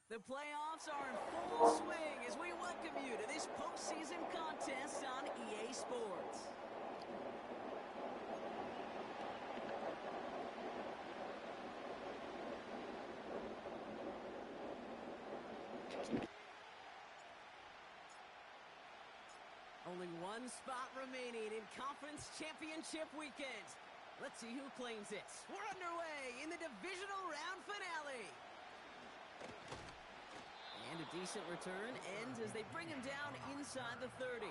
The playoffs are in full swing as we welcome you to this postseason contest on EA Sports. Only one spot remaining in Conference Championship Weekend. Let's see who claims it. We're underway in the divisional round finale. And a decent return ends as they bring him down inside the 30.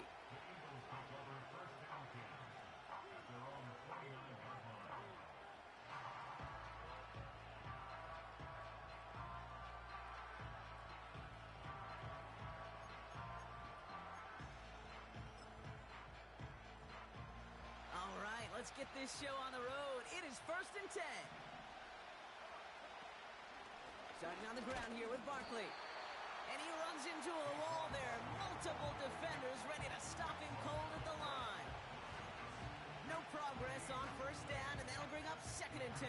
All right, let's get this show on the road. It is 1st and 10. Starting on the ground here with Barkley. And he runs into a wall there. Multiple defenders ready to stop him cold at the line. No progress on 1st down, and that'll bring up 2nd and 10.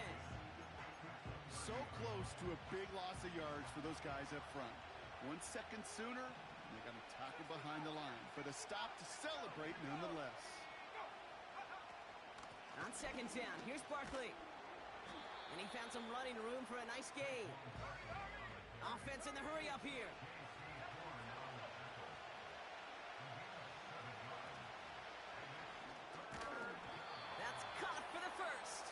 So close to a big loss of yards for those guys up front. 1 second sooner, and they got to tackle behind the line. But a stop to celebrate nonetheless. On 2nd down, here's Barkley. And he found some running room for a nice gain. Offense in the hurry up here. That's caught for the first.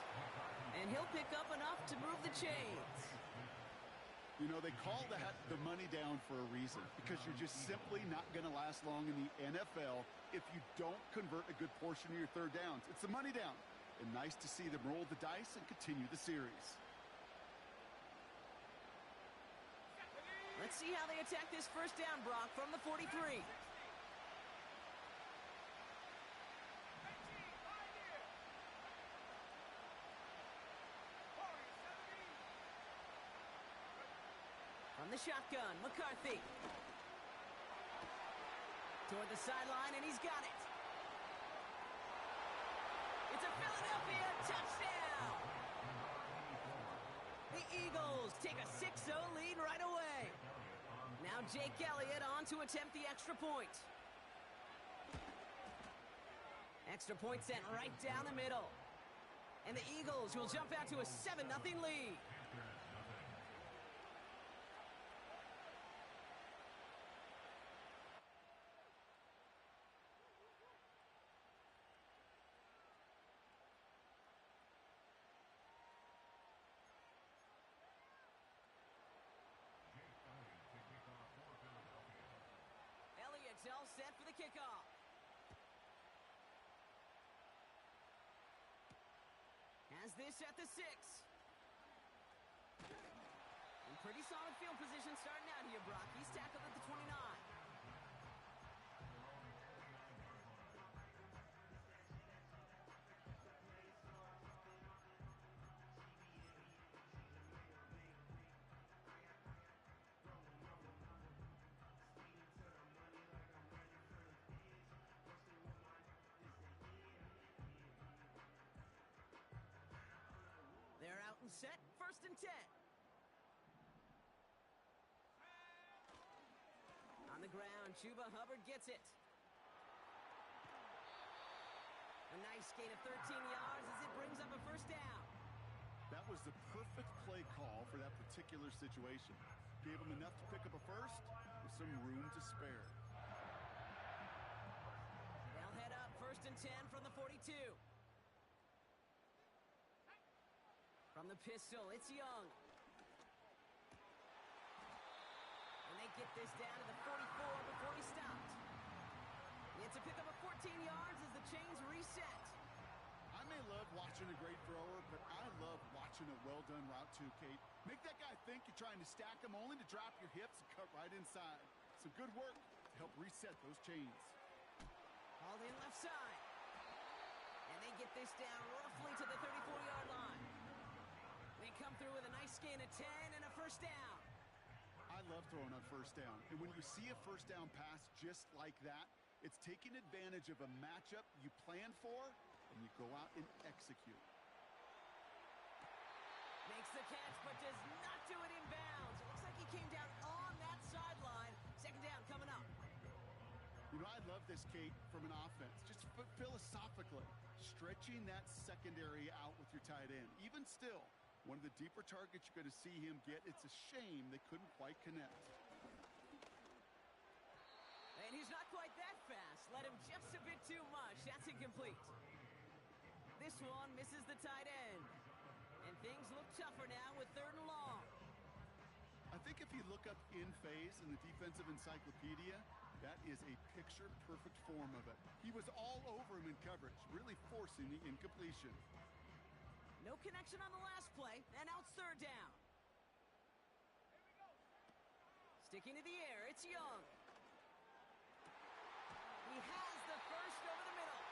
And he'll pick up enough to move the chains. You know, they call that the money down for a reason, because you're just simply not going to last long in the NFL if you don't convert a good portion of your 3rd downs. It's the money down. And nice to see them roll the dice and continue the series. Let's see how they attack this 1st down, Brock, from the 43. From the shotgun, McCarthy. Toward the sideline, and he's got it. It's a Philadelphia touchdown! The Eagles take a 6-0 lead right away. Now Jake Elliott on to attempt the extra point. Extra point sent right down the middle. And the Eagles will jump out to a 7-0 lead. Elliott's all set for the kickoff. Has this at the 6. In pretty solid field position starting out here, Brock. He's tackled at the 29. They're out and set. 1st and 10. On the ground, Chuba Hubbard gets it. A nice gain of 13 yards as it brings up a 1st down. That was the perfect play call for that particular situation. Gave them enough to pick up a 1st with some room to spare. They'll head up 1st and 10 from the 42. From the pistol, it's Young. And they get this down to the 44 before he stopped. It's a pickup of 14 yards as the chains reset. I may love watching a great thrower, but I love watching a well-done route too, Kate. Make that guy think you're trying to stack him only to drop your hips and cut right inside. Some good work to help reset those chains. Hauled in left side. And they get this down roughly to the 34-yard line. They come through with a nice gain of 10 and a 1st down. I love throwing on 1st down. And when you see a 1st down pass just like that, it's taking advantage of a matchup you plan for, and you go out and execute. Makes the catch, but does not do it in bounds. It looks like he came down on that sideline. Second down coming up. You know, I love this, Kate, from an offense. Just philosophically, stretching that secondary out with your tight end. Even still, one of the deeper targets you're going to see him get. It's a shame they couldn't quite connect. And he's not quite that fast. Let him just a bit too much. That's incomplete. This one misses the tight end. And things look tougher now with third and long. I think if you look up in phase in the defensive encyclopedia, that is a picture-perfect form of it. He was all over him in coverage, really forcing the incompletion. No connection on the last play, and now it's third down. Sticking to the air, it's Young. He has the first over the middle.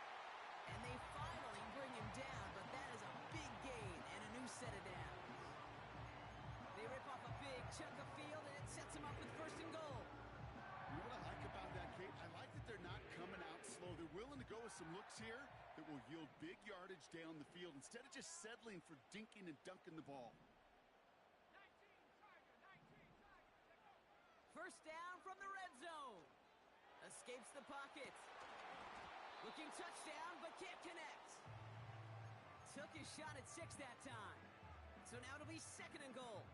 And they finally bring him down, but that is a big gain and a new set of downs. They rip off a big chunk of field, and it sets them up with first and goal. You know what I like about that, Kate? I like that they're not coming out slow. They're willing to go with some looks here that will yield big yardage down the field instead of just settling for dinking and dunking the ball. First down from the red zone. Escapes the pocket. Looking touchdown, but can't connect. Took his shot at 6 that time. So now it'll be second and goal.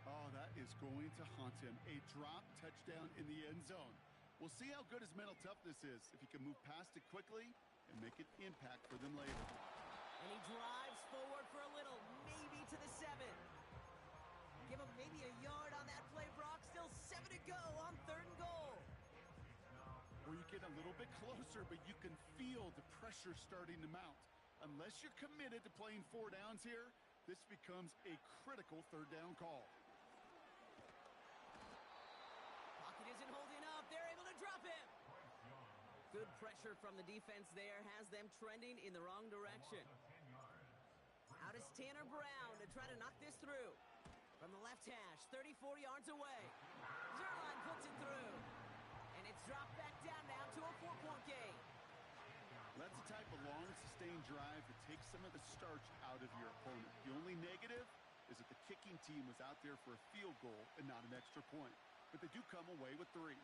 Oh, that is going to haunt him. A drop touchdown in the end zone. We'll see how good his mental toughness is if he can move past it quickly and make an impact for them later. And he drives forward for a little, maybe to the 7. Give him maybe a yard on that play, Brock. Still 7 to go on third and goal. Where you get a little bit closer, but you can feel the pressure starting to mount. Unless you're committed to playing 4 downs here, this becomes a critical third down call. Pocket isn't holding up. They're able to drop him. Good pressure from the defense there has them trending in the wrong direction. Out is Tanner Brown to try to knock this through. From the left hash, 34 yards away. Zerline puts it through. And it's dropped back down now to a 4-point game. That's the type of long, sustained drive that takes some of the starch out of your opponent. The only negative is that the kicking team was out there for a field goal and not an extra point. But they do come away with 3.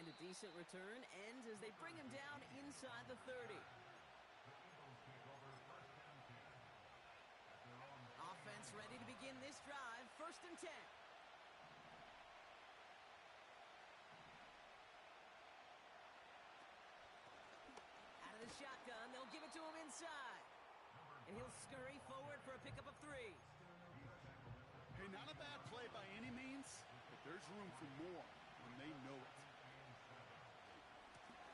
And a decent return ends as they bring him down inside the 30. Offense ready to begin this drive. First and 10. Out of the shotgun, they'll give it to him inside. And he'll scurry forward for a pickup of 3. Hey, not a bad play by any means, but there's room for more when they know it.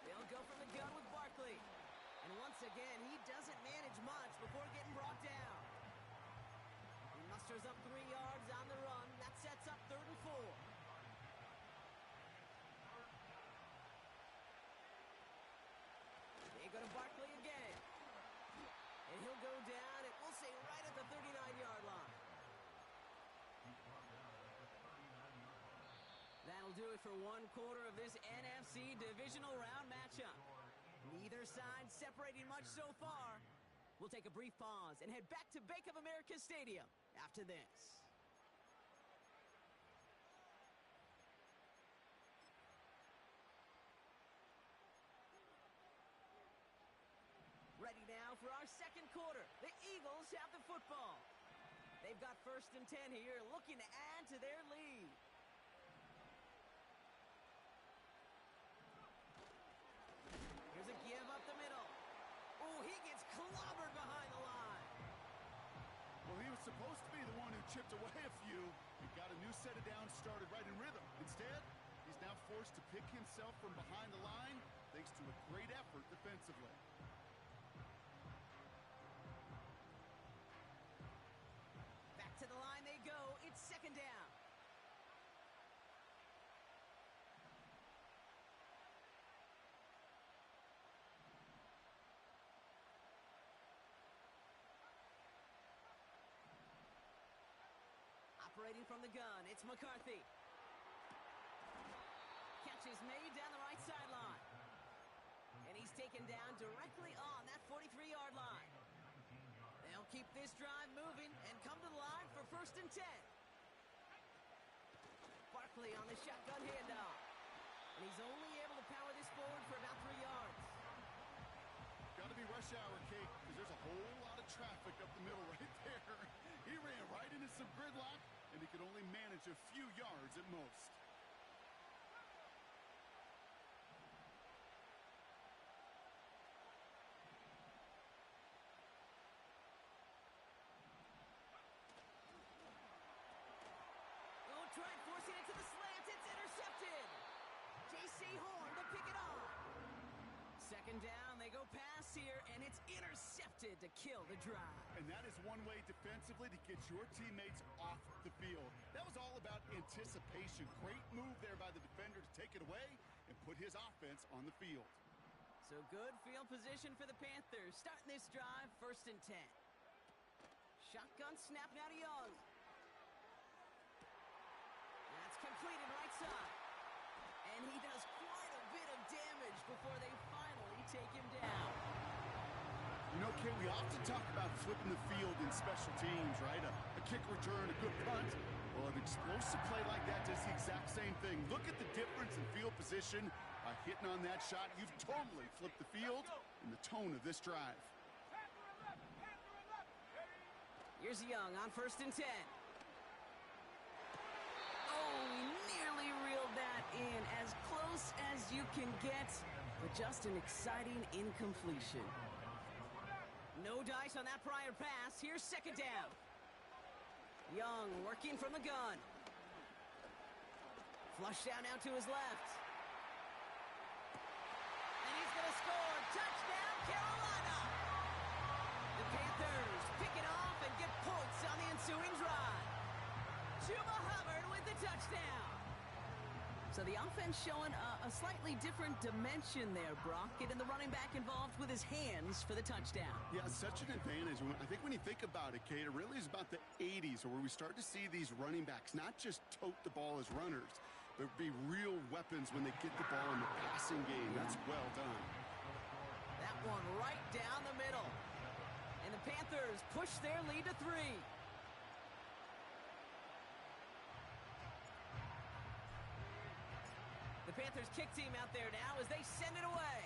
They'll go from the gun with Barkley. And once again, he doesn't manage much before getting brought down. He musters up 3 yards on the run. That sets up third and 4. They go to Barkley again. And he'll go down, and we'll say right at the 39-yard line. That'll do it for one quarter of this NFC divisional round matchup. Neither side separating much so far. We'll take a brief pause and head back to Bank of America Stadium after this. Ready now for our second quarter. The Eagles have the football. They've got first and 10 here, looking to add to their lead. Here's a give up the middle. Oh, he gets clobbered behind the line. Well, he was supposed to be the one who chipped away a few and got a new set of downs started right in rhythm. Instead, he's now forced to pick himself from behind the line thanks to a great effort defensively. Back to the line they go. It's second down. Operating from the gun, it's McCarthy. Catch is made down the right sideline. And he's taken down directly on that 43-yard line. They'll They'll keep this drive moving and come to the line for 1st and 10. Barkley on the shotgun handoff. And he's only able to power this forward for about 3 yards. Got to be rush hour, Kate, because there's a whole lot of traffic up the middle right there. He ran right into some gridlock, and he could only manage a few yards at most. Try forcing it to the slant. It's intercepted. J.C. Horn to pick it off. 2nd down. They go pass here, and it's intercepted to kill the drive. And that is one way defensively to get your teammates off the field. That was all about anticipation. Great move there by the defender to take it away and put his offense on the field. So good field position for the Panthers. Starting this drive, 1st and 10. Shotgun snap now to Young. That's completed right side. And he does quite a bit of damage before they finally take him down. You know, Kay, we often talk about flipping the field in special teams, right? A kick return, a good punt. Well, an explosive play like that does the exact same thing. Look at the difference in field position. By hitting on that shot, you've totally flipped the field and the tone of this drive. Here's Young on 1st and 10. Oh, nearly reeled that in. As close as you can get, but just an exciting incompletion. No dice on that prior pass. Here's 2nd down. Young working from the gun. Flush down now to his left. And he's going to score. Touchdown, Carolina! The Panthers pick it off and get points on the ensuing drive. Chuba Hubbard with the touchdown. So the offense showing a slightly different dimension there, Brock. Getting the running back involved with his hands for the touchdown. Yeah, such an advantage. I think when you think about it, Kate, it really is about the 80s where we start to see these running backs not just tote the ball as runners, but be real weapons when they get the ball in the passing game. That's well done. That one right down the middle. And the Panthers push their lead to 3. The Panthers kick team out there now as they send it away.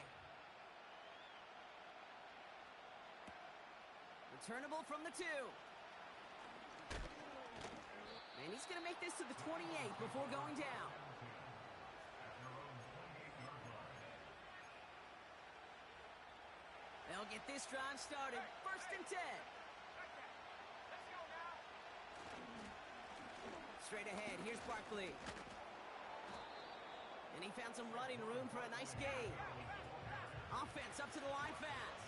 Returnable from the 2. And he's going to make this to the 28 before going down. They'll get this drive started. 1st and 10. Straight ahead, here's Barkley. And he found some running room for a nice gain. Offense up to the line fast.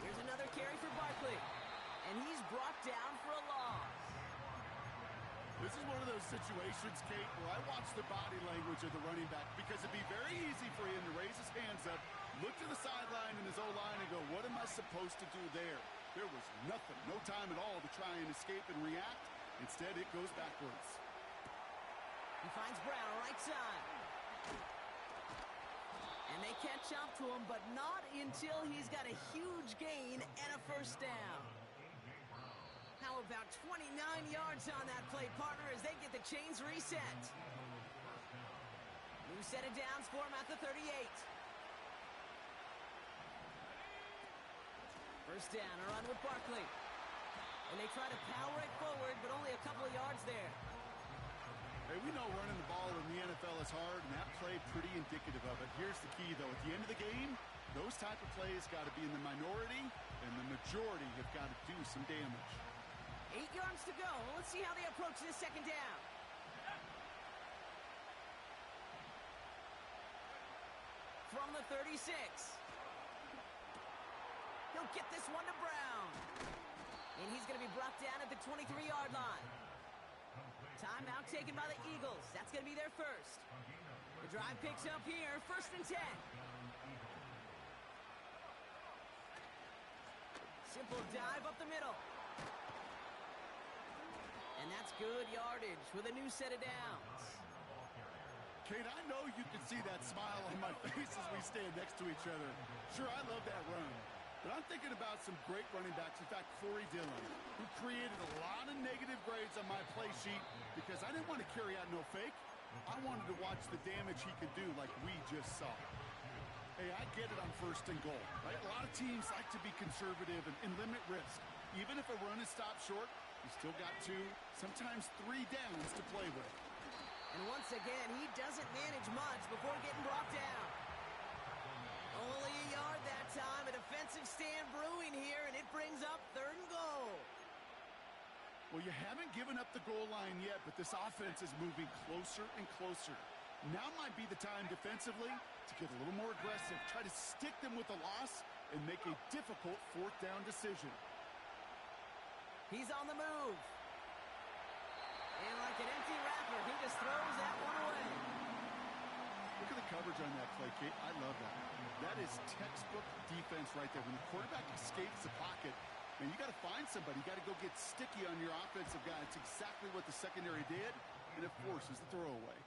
Here's another carry for Barkley. And he's brought down for a loss. This is one of those situations, Kate, where I watch the body language of the running back because it'd be very easy for him to raise his hands up, look to the sideline in his O-line and go, what am I supposed to do there? There was nothing, no time at all to try and escape and react. Instead, it goes backwards. He finds Brown right side. And they catch up to him, but not until he's got a huge gain and a 1st down. How about 29 yards on that play, partner, as they get the chains reset. New set of downs for him at the 38. 1st down, a run with Barkley. And they try to power it forward, but only a couple of yards there. Hey, we know running the ball in the NFL is hard, and that play pretty indicative of it. Here's the key, though. At the end of the game, those type of plays got to be in the minority, and the majority have got to do some damage. 8 yards to go. Let's see how they approach this 2nd down. From the 36. He'll get this one to Brown. And he's going to be brought down at the 23-yard line. Timeout taken by the Eagles. That's going to be their 1st. The drive picks up here. 1st and 10. Simple dive up the middle. And that's good yardage with a new set of downs. Kate, I know you can see that smile on my face as we stand next to each other. Sure, I love that run. But I'm thinking about some great running backs. In fact, Corey Dillon, who created a lot of negative grades on my play sheet because I didn't want to carry out no fake. I wanted to watch the damage he could do like we just saw. Hey, I get it on 1st and goal, right? A lot of teams like to be conservative and limit risk. Even if a run is stopped short, you still got 2, sometimes 3 downs to play with. And once again, he doesn't manage much before getting brought down. Only a yard that time. A defensive stand brewing here, and it brings up 3rd and goal. Well, you haven't given up the goal line yet, but this offense is moving closer and closer. Now might be the time defensively to get a little more aggressive, try to stick them with a loss, and make a difficult 4th down decision. He's on the move. And like an empty wrapper, he just throws that one away. Look at the coverage on that play, Kate. I love that. That is textbook defense right there. When the quarterback escapes the pocket, man, you got to find somebody. You got to go get sticky on your offensive guy. It's exactly what the secondary did, and it forces the throwaway.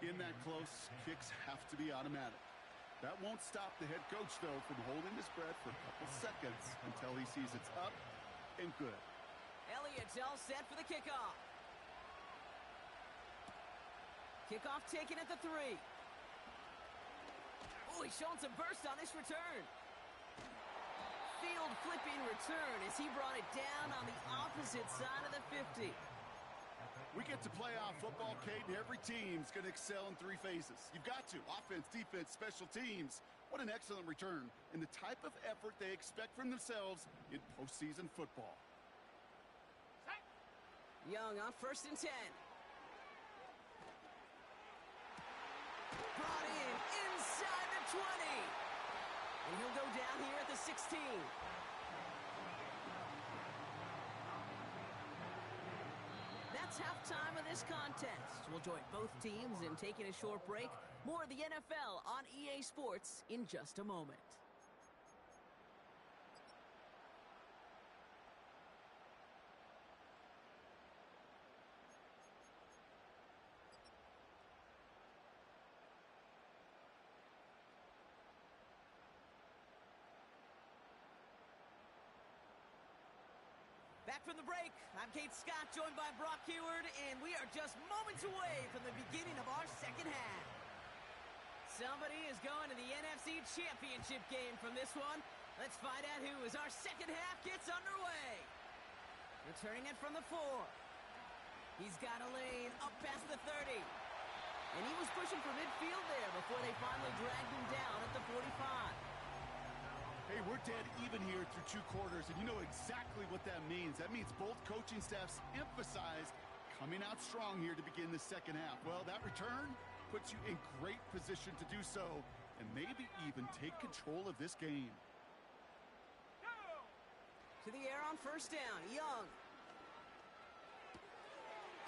In that close, kicks have to be automatic. That won't stop the head coach, though, from holding his breath for a couple seconds until he sees it's up and good. Elliott's all set for the kickoff. Kickoff taken at the 3. Oh, he's showing some burst on this return. Field flipping return as he brought it down on the opposite side of the 50. We get to playoff football, Kate, and every team's going to excel in 3 phases. You've got to. Offense, defense, special teams. What an excellent return, and the type of effort they expect from themselves in postseason football. Young on 1st and 10. Brought in inside the 20. And he'll go down here at the 16. That's halftime of this contest. We'll join both teams in taking a short break. More of the NFL on EA Sports in just a moment. Back from the break, I'm Kate Scott, joined by Brock Heward, and we are just moments away from the beginning of our second half. Somebody is going to the NFC Championship game from this one. Let's find out who as our second half gets underway. Returning it from the 4. He's got a lane up past the 30. And he was pushing for midfield there before they finally dragged him down at the 45. Hey, we're dead even here through 2 quarters, and you know exactly what that means. That means both coaching staffs emphasized coming out strong here to begin the second half. Well, that return puts you in great position to do so and maybe even take control of this game. To the air on 1st down, Young.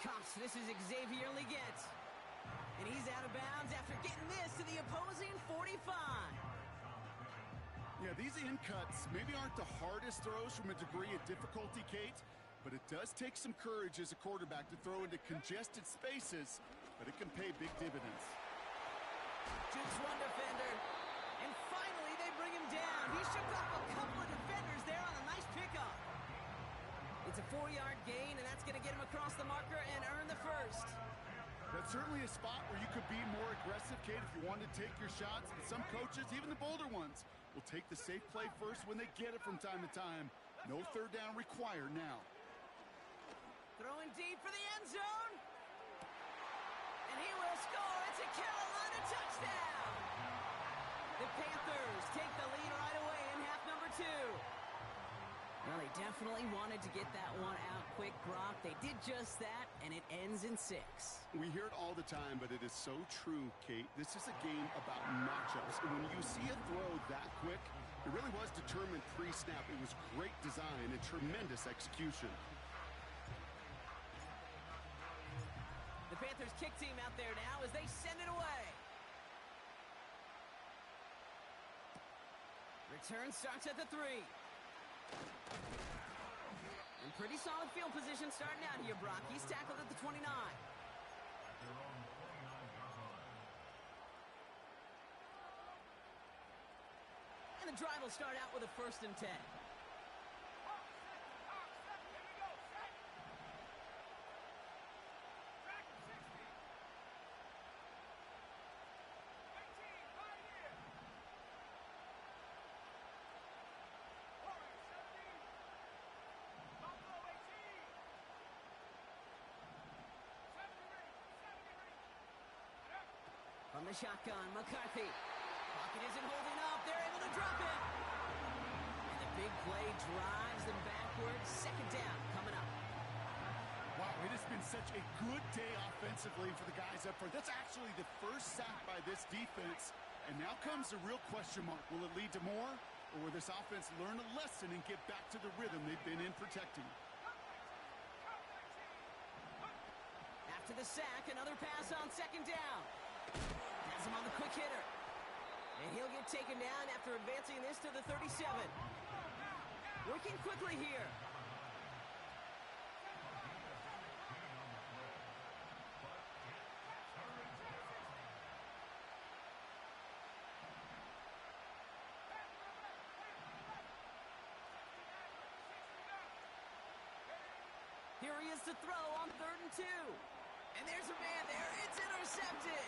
Gosh, this is Xavier Leggett. And he's out of bounds after getting this to the opposing 45. Yeah, these in cuts maybe aren't the hardest throws from a degree of difficulty, Kate, but it does take some courage as a quarterback to throw into congested spaces, but it can pay big dividends. Jukes one defender, and finally they bring him down. He shook off a couple of defenders there on a nice pickup. It's a 4-yard gain, and that's going to get him across the marker and earn the first. That's certainly a spot where you could be more aggressive, Kate, if you wanted to take your shots. But some coaches, even the bolder ones, will take the safe play first when they get it from time to time. No 3rd down required now. Throwing deep for the end zone. And he will score. It's a Carolina touchdown. The Panthers take the lead right away in half number 2. Well, they definitely wanted to get that one out quick, Brock. They did just that, and it ends in 6. We hear it all the time, but it is so true, Kate. This is a game about matchups. And when you see a throw that quick, it really was determined pre-snap. It was great design and tremendous execution. The Panthers kick team out there now as they send it away. Return starts at the 3. And pretty solid field position starting out here, Brock. He's tackled at the 29. the drive will start out with a 1st and 10. From the shotgun, McCarthy. Pocket isn't holding up. They're able to drop it. And the big play drives them backwards. 2nd down coming up. Wow, it has been such a good day offensively for the guys up front. That's actually the first sack by this defense. And now comes the real question mark. Will it lead to more? Or will this offense learn a lesson and get back to the rhythm they've been in protecting? After the sack, another pass on 2nd down. Has him on the quick hitter. And he'll get taken down after advancing this to the 37. Working quickly here. Here he is to throw on 3rd and 2. And there's a man there. It's intercepted.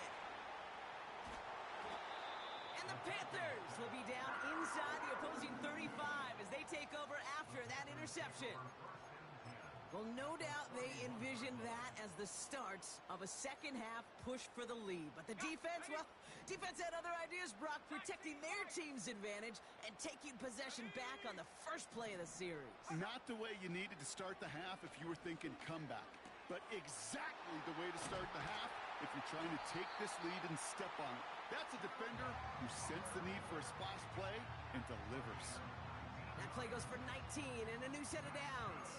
And the Panthers will be down inside the opposing 35 as they take over after that interception. Well, no doubt they envisioned that as the start of a second-half push for the lead. But the defense, well, defense had other ideas, Brock, protecting their team's advantage and taking possession back on the first play of the series. Not the way you needed to start the half if you were thinking comeback, but exactly the way to start the half if you're trying to take this lead and step on it. That's a defender who sensed the need for a splash play and delivers. That play goes for 19 and a new set of downs.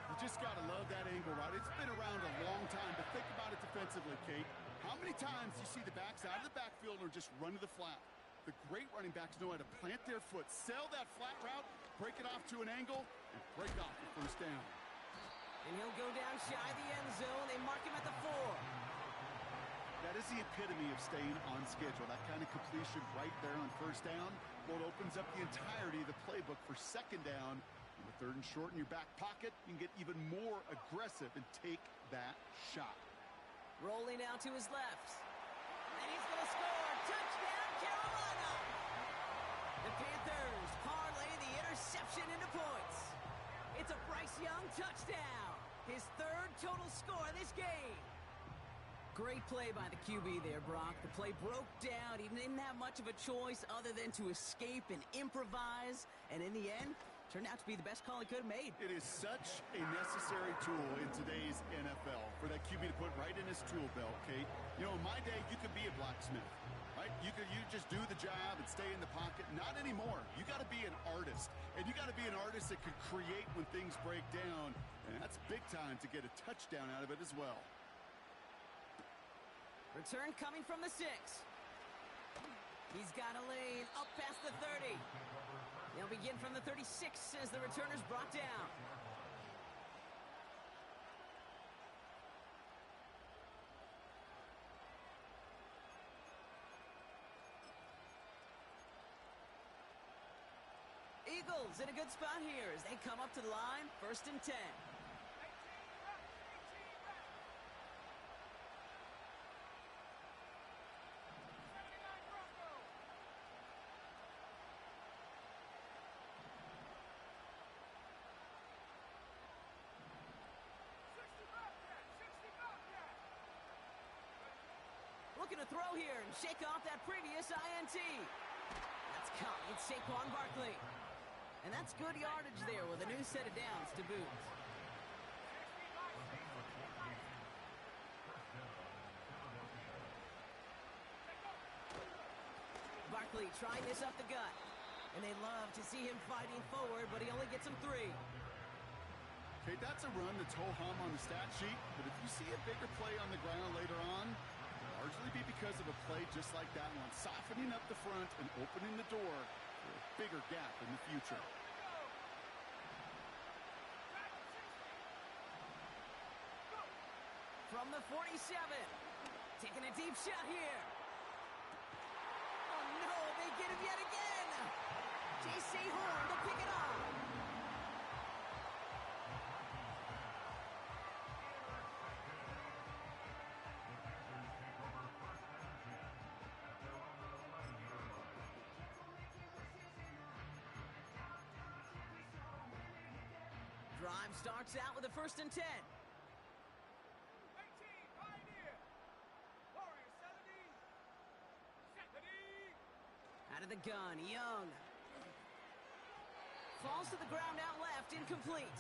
You just got to love that angle, right? It's been around a long time, but think about it defensively, Kate. How many times do you see the backs out of the backfield or just run to the flat? The great running backs know how to plant their foot, sell that flat route, break it off to an angle, and break off the 1st down. And he'll go down shy of the end zone. They mark him at the 4. That is the epitome of staying on schedule. That kind of completion right there on 1st down. Well, it opens up the entirety of the playbook for 2nd down. And with 3rd and short in your back pocket, you can get even more aggressive and take that shot. Rolling out to his left. And he's going to score. Touchdown, Carolina! The Panthers parlay the interception into points. It's a Bryce Young touchdown. His 3rd total score this game. Great play by the QB there, Brock. The play broke down. He didn't have much of a choice other than to escape and improvise. And in the end, turned out to be the best call he could have made. It is such a necessary tool in today's NFL for that QB to put right in his tool belt, Kate. You know, in my day, you could be a blacksmith, right? You just do the job and stay in the pocket. Not anymore. You got to be an artist. And you got to be an artist that could create when things break down. And that's big time to get a touchdown out of it as well. Return coming from the 6. He's got a lane up past the 30. They'll begin from the 36 as the returner's brought down. Eagles in a good spot here as they come up to the line, 1st and 10. Looking to throw here and shake off that previous INT. That's caught. It's Saquon Barkley. And that's good yardage there with a new set of downs to boot. Barkley trying this up the gut. And they love to see him fighting forward, but he only gets him 3. Okay, that's a run that's ho-hum on the stat sheet, but if you see a bigger play on the ground later on, it'll largely be because of a play just like that one, softening up the front and opening the door for a bigger gap in the future. From the 47, taking a deep shot here. Oh no, they get him yet again. J.C. Horn to pick it up. Drive starts out with a 1st and 10. Out of the gun, Young. Falls to the ground out left, incomplete.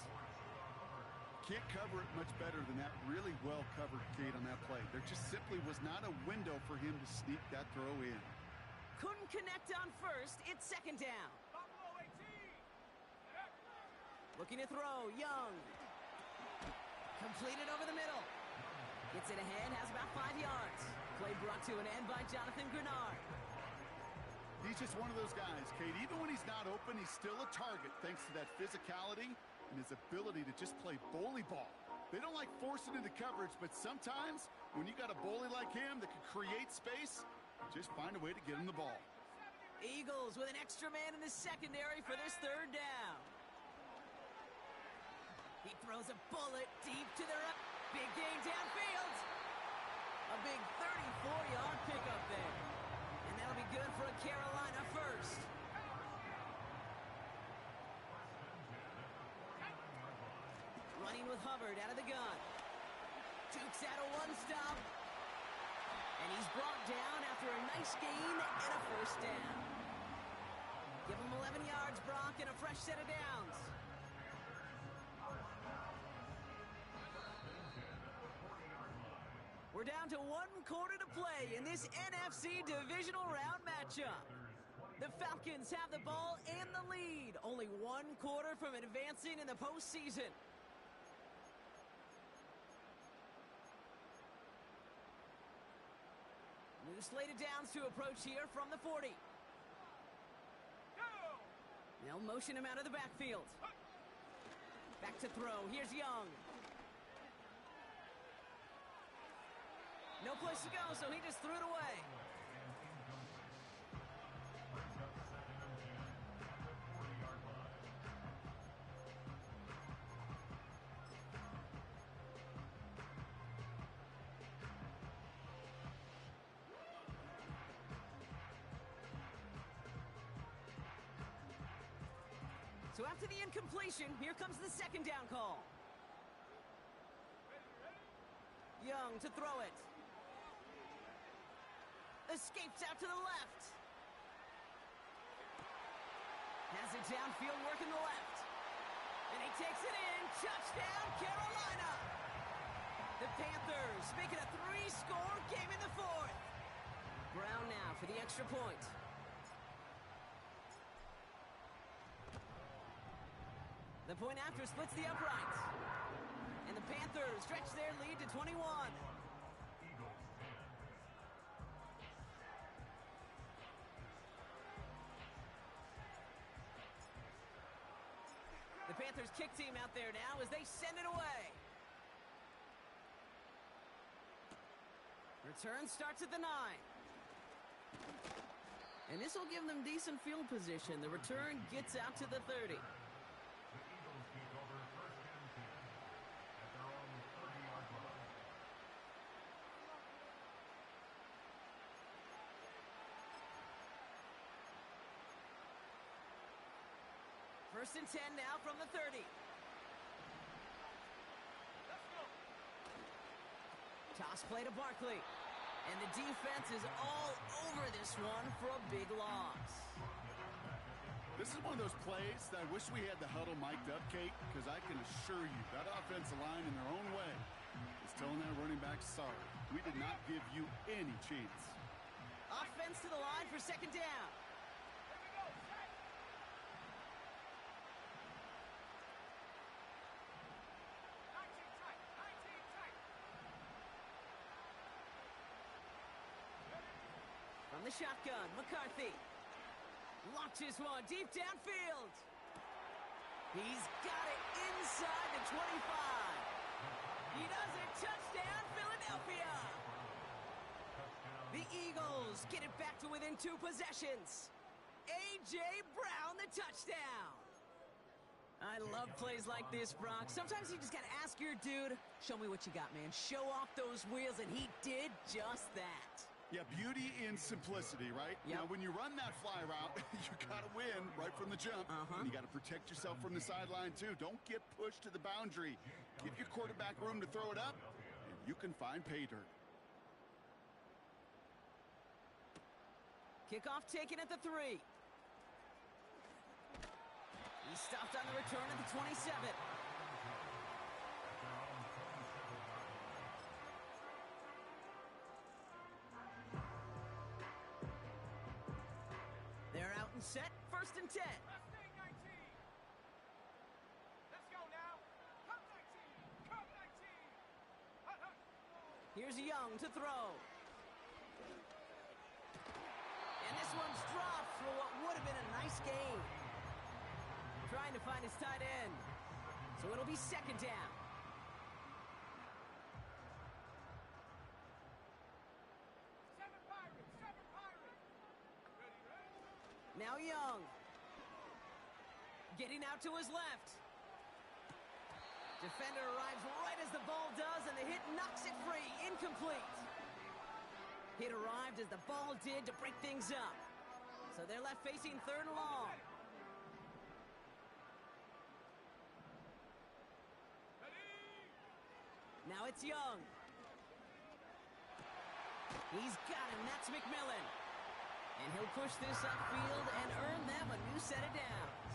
Can't cover it much better than that really well-covered gate on that play. There just simply was not a window for him to sneak that throw in. Couldn't connect on 1st. It's 2nd down. Looking to throw, Young. Completed over the middle. Gets it ahead, has about 5 yards. Play brought to an end by Jonathan Grenard. He's just one of those guys, Kate. Even when he's not open, he's still a target thanks to that physicality and his ability to just play bully ball. They don't like forcing into coverage, but sometimes when you got a bully like him that can create space, just find a way to get him the ball. Eagles with an extra man in the secondary for this 3rd down. He throws a bullet deep to the right. Big gain downfield. A big 34-yard pickup there. And that'll be good for a Carolina 1st. Running with Hubbard out of the gun. Dukes out a 1-stop. And he's brought down after a nice gain and a 1st down. Give him 11 yards, Brock, and a fresh set of downs. We're down to 1 quarter to play in this NFC divisional round matchup. The Falcons have the ball and the lead. Only 1 quarter from advancing in the postseason. New slate of downs to approach here from the 40. They'll motion him out of the backfield. Back to throw. Here's Young. No place to go, so he just threw it away. So after the incompletion, here comes the 2nd down call. Young to throw it. Escapes out to the left. Has it downfield, working the left. And he takes it in. Touchdown, Carolina. The Panthers make it a 3-score game in the 4th. Brown now for the extra point. The point after splits the uprights. And the Panthers stretch their lead to 21. The Panthers kick team out there now as they send it away. Return starts at the 9. And this will give them decent field position. The return gets out to the 30. First and 10 now from the 30. Toss play to Barkley. And the defense is all over this one for a big loss. This is one of those plays that I wish we had the huddle mic'd up, Kate, because I can assure you that offensive line in their own way is telling that running back, sorry, we did not give you any chance. Offense to the line for 2nd down. From the shotgun, McCarthy launches one deep downfield. He's got it inside the 25. He does it. Touchdown, Philadelphia. The Eagles get it back to within 2 possessions. A.J. Brown, the touchdown. I love plays like this, Brock. Sometimes you just got to ask your dude, show me what you got, man. Show off those wheels, and he did just that. Yeah, beauty in simplicity, right? Yep. Now, when you run that fly route, you got to win right from the jump. And you got to protect yourself from the sideline, too. Don't get pushed to the boundary. Give your quarterback room to throw it up, and you can find pay dirt. Kickoff taken at the 3. He stopped on the return at the 27. They're out and set. First and 10. Let's go now. Come 19. Come 19. Here's Young to throw. And this one's dropped for what would have been a nice gain. Trying to find his tight end. So it'll be second down. Seven Pirates. Now Young. Getting out to his left. Defender arrives right as the ball does, and the hit knocks it free. Incomplete. Hit arrived as the ball did to break things up. So they're left facing third and long. Now it's Young. He's got him. That's McMillan. And he'll push this upfield and earn them a new set of downs.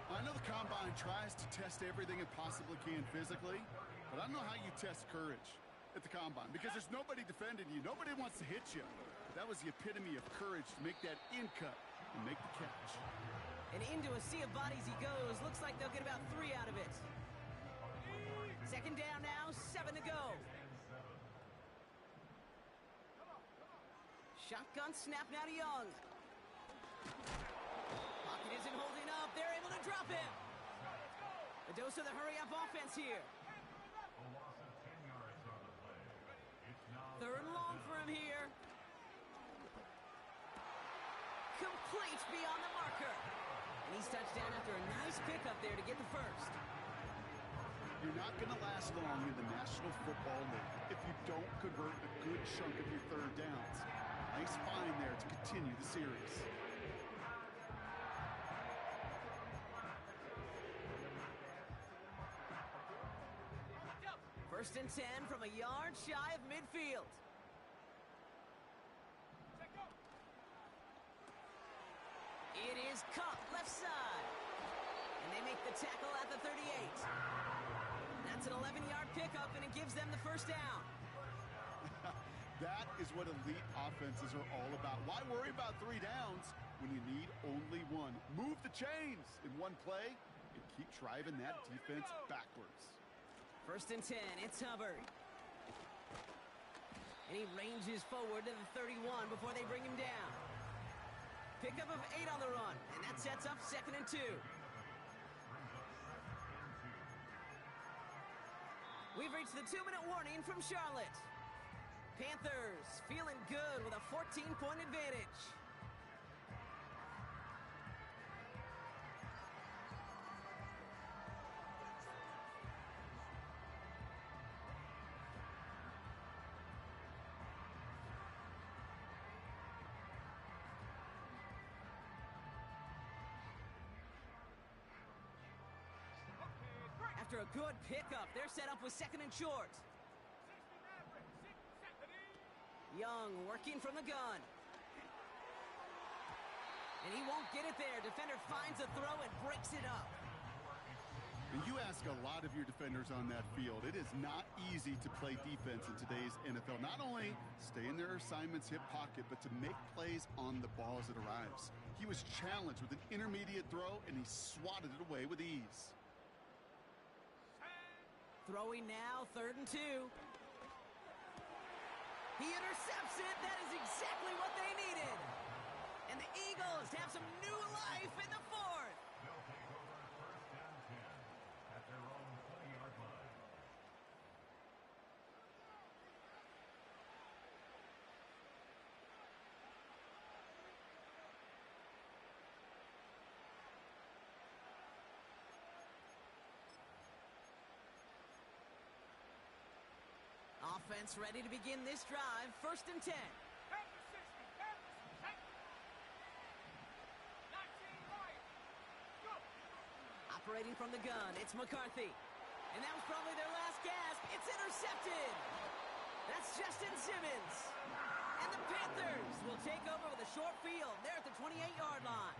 I know the Combine tries to test everything it possibly can physically, but I don't know how you test courage at the Combine because there's nobody defending you. Nobody wants to hit you. But that was the epitome of courage to make that in cut and make the catch. And into a sea of bodies he goes. Looks like they'll get about 3 out of it. Second down now, 7 to go. Shotgun snap now to Young. Pocket isn't holding up. They're able to drop him. A dose of the hurry-up offense here. Third and long for him here. Complete beyond the marker. And he's touched down after a nice pickup there to get the first. You're not going to last long in the National Football League if you don't convert a good chunk of your third downs. Nice find there to continue the series. First and 10 from a yard shy of midfield. It is Cup, left side. And they make the tackle at the 38. That's an 11-yard pickup, and it gives them the first down. That is what elite offenses are all about. Why worry about 3 downs when you need only 1? Move the chains in one play and keep driving that defense backwards. First and 10, it's Hubbard. And he ranges forward to the 31 before they bring him down. Pickup of 8 on the run, and that sets up second and 2. We've reached the 2-minute warning from Charlotte. Panthers feeling good with a 14-point advantage. After a good pickup, they're set up with second and short. Young working from the gun. And he won't get it there. Defender finds a throw and breaks it up. And you ask a lot of your defenders on that field. It is not easy to play defense in today's NFL. Not only stay in their assignment's hip pocket, but to make plays on the ball as it arrives. He was challenged with an intermediate throw, and he swatted it away with ease. Throwing now, third and 2. He intercepts it. That is exactly what they needed. And the Eagles have some new life in the fourth. They'll take over first and 10 at their own 20-yard line. offense ready to begin this drive. 1st and 10. Have the 60. Have the 19 right. Go. Operating from the gun, it's McCarthy. And that was probably their last gasp. It's intercepted. That's Justin Simmons. And the Panthers will take over with a short field. They're at the 28-yard line.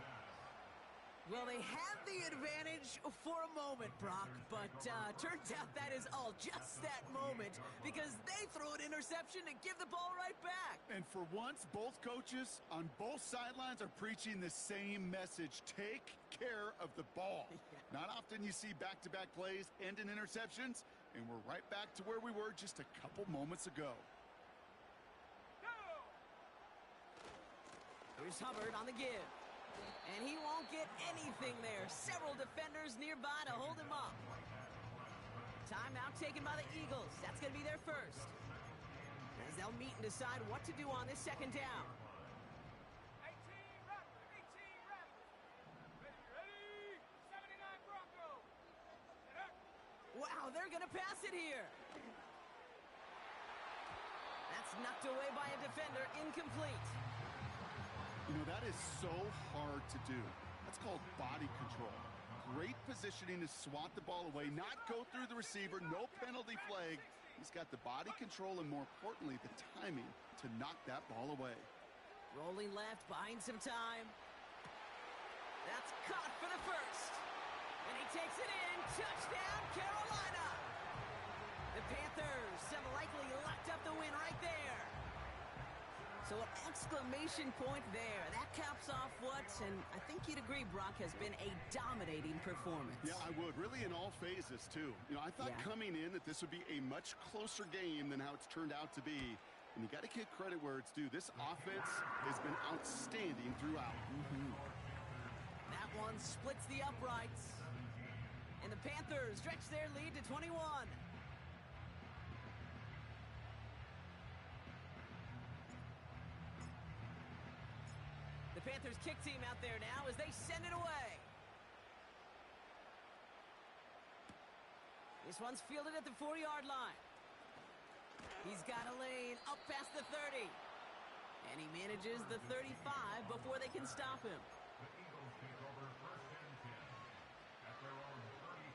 Well, they had the advantage for a moment, Brock, but turns out that is all just that moment because they threw an interception to give the ball right back. And for once, both coaches on both sidelines are preaching the same message. Take care of the ball. Not often you see back-to-back plays end in interceptions, and we're right back to where we were just a couple moments ago. Go. Here's Hubbard on the give. And he won't get anything there. Several defenders nearby to hold him up. Timeout taken by the Eagles. That's going to be their first. As they'll meet and decide what to do on this 2nd down. 18 Raptors. 18 Raptors. Ready. 79 Broncos. Set up. Wow, they're going to pass it here. That's knocked away by a defender. Incomplete. You know, that is so hard to do. That's called body control. Great positioning to swat the ball away, not go through the receiver, no penalty flag. He's got the body control and, more importantly, the timing to knock that ball away. Rolling left, buying some time. That's caught for the first. And he takes it in. Touchdown, Carolina. The Panthers have likely locked up the win right there. So an exclamation point there. That caps off what, and I think you'd agree, Brock, has been a dominating performance. Yeah, I would. Really in all phases, too. You know, I thought coming in that this would be a much closer game than how it's turned out to be. And you got to give credit where it's due. This offense has been outstanding throughout. That one splits the uprights. And the Panthers stretch their lead to 21. The Panthers kick team out there now as they send it away. This one's fielded at the 40-yard line. He's got a lane up past the 30. And he manages the 35 before they can stop him.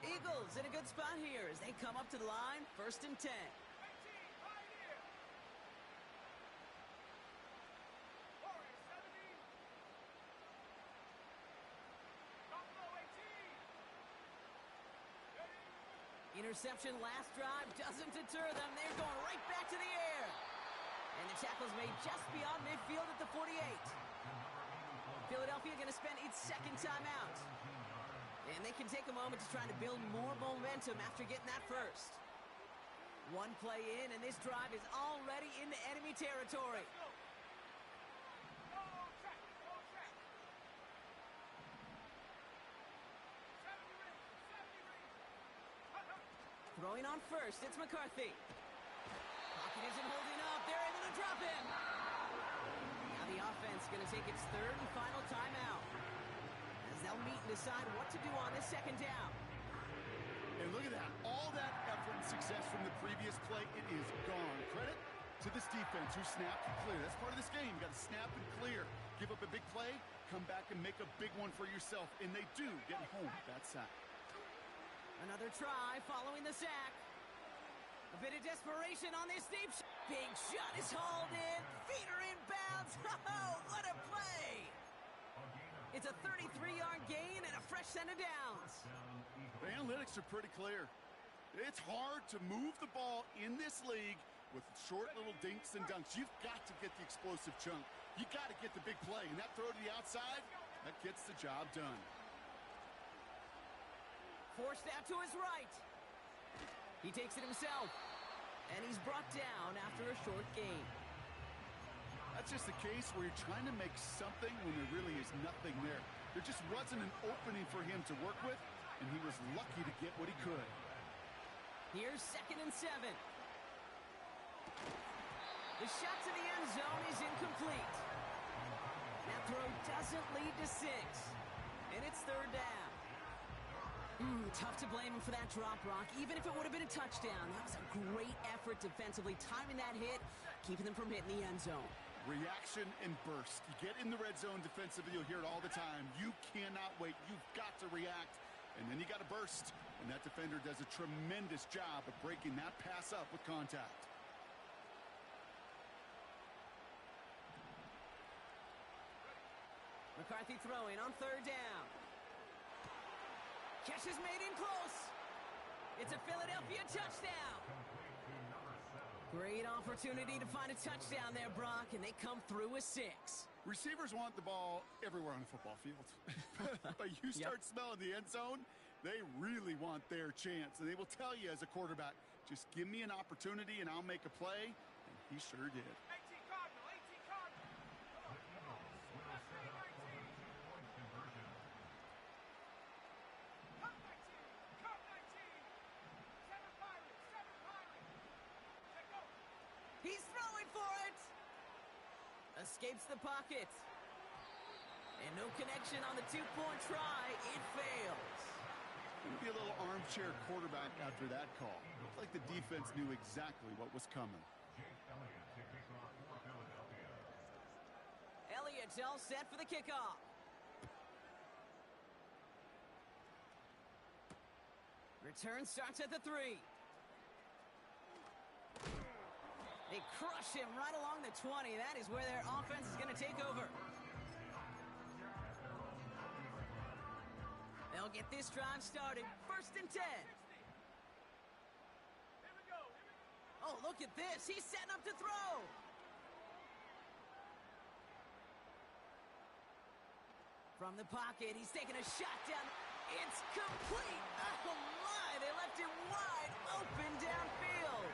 Eagles in a good spot here as they come up to the line. 1st and 10. 18 right here. Warriors 70. Buffalo 18. Interception last drive doesn't deter them. They're going right back to the air. And the tackle's made just beyond midfield at the 48. Philadelphia going to spend its 2nd timeout. And they can take a moment to try to build more momentum after getting that first. One play in, and this drive is already into enemy territory. Go track. Go track. 70 rings. 70 rings. Throwing on first, it's McCarthy. Pocket isn't holding up. They're able to drop him. Now the offense going to take its 3rd and final timeout. As they'll meet and decide what to do on this 2nd down. And look at that. All that effort and success from the previous play, it is gone. Credit to this defense who snapped and clear. That's part of this game. You got to snap and clear. Give up a big play, come back and make a big one for yourself. And they do get home with that sack. Another try following the sack. A bit of desperation on this deep shot. Big shot is hauled in. Feet are in bounds. Oh, what a play. It's a 33-yard gain and a fresh set of downs. The analytics are pretty clear. It's hard to move the ball in this league with short little dinks and dunks. You've got to get the explosive chunk. You got to get the big play. And that throw to the outside, that gets the job done. Forced out to his right. He takes it himself. And he's brought down after a short gain. That's just a case where you're trying to make something when there really is nothing there. There just wasn't an opening for him to work with, and he was lucky to get what he could. Here's 2nd and 7. The shot to the end zone is incomplete. That throw doesn't lead to 6. And it's 3rd down. Tough to blame him for that drop, Brock, even if it would have been a touchdown. That was a great effort defensively, timing that hit, keeping them from hitting the end zone. Reaction and burst. You get in the red zone defensively, you'll hear it all the time. You cannot wait. You've got to react, and then you got to burst. And that defender does a tremendous job of breaking that pass up with contact. McCarthy throwing on third down. Catch is made in close. It's a Philadelphia touchdown. Great opportunity to find a touchdown there, Brock, and they come through with 6. Receivers want the ball everywhere on the football field. But you start smelling the end zone, they really want their chance. And they will tell you as a quarterback, just give me an opportunity and I'll make a play. And he sure did. 18 Cardinal, 18 Cardinal. That's 319. Cut 19, cut 19. 7 Pirates, 7 Pirates. Take over. He's throwing for it. Escapes the pocket. And no connection on the 2-point try. It fails. Gonna be a little armchair quarterback after that call. Looked like the defense knew exactly what was coming. Elliott's all set for the kickoff. Return starts at the 3. They crush him right along the 20. That is where their offense is going to take over. They'll get this drive started. 1st and 10. Here we go. Oh, look at this. He's setting up to throw. From the pocket, he's taking a shot down. It's complete. Oh, my. They left him wide open downfield.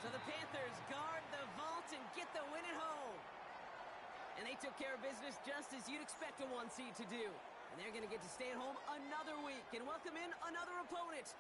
So the Panthers guard the vault and get the win at home. And they took care of business just as you'd expect a 1 seed to do. And they're going to get to stay at home another week and welcome in another opponent